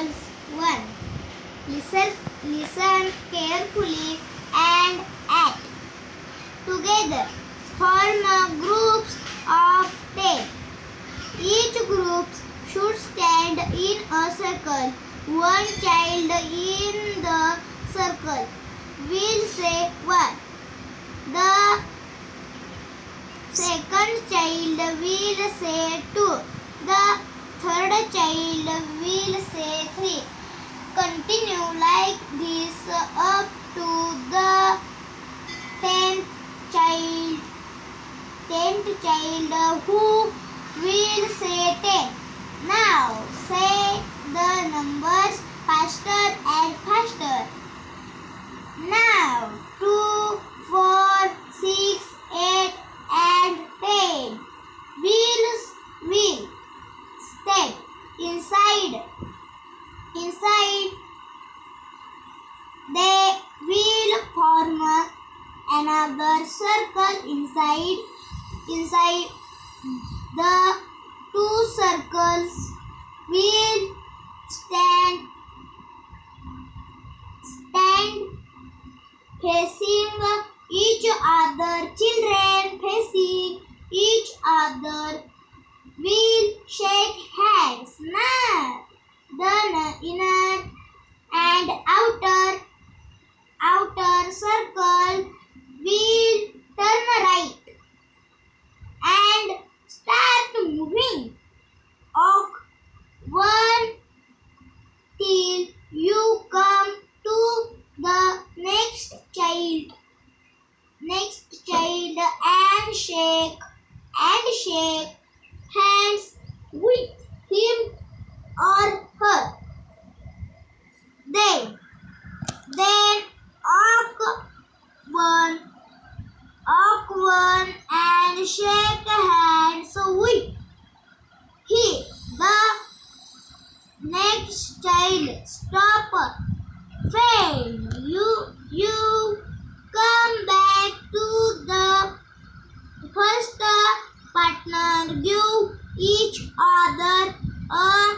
circles. 1. Listen carefully and act. Together, form groups of 10. Each group should stand in a circle. One child in the circle will say 1. The second child will say 2. The third child will say 3. Continue like this up to the 10th child. Who will say 10. Now say the numbers faster and faster. Now 2, 4, 6, 8 and 10 will step inside. They will form another circle inside the 2 circles will stand facing each other. Children facing each other will shake hands. Now the inner and outer circle will turn right and start moving off 1 till you come to the next child and shake hands with him or her. Then walk one and shake hands with he. The next child stop. When you come back to the first partner, give each other a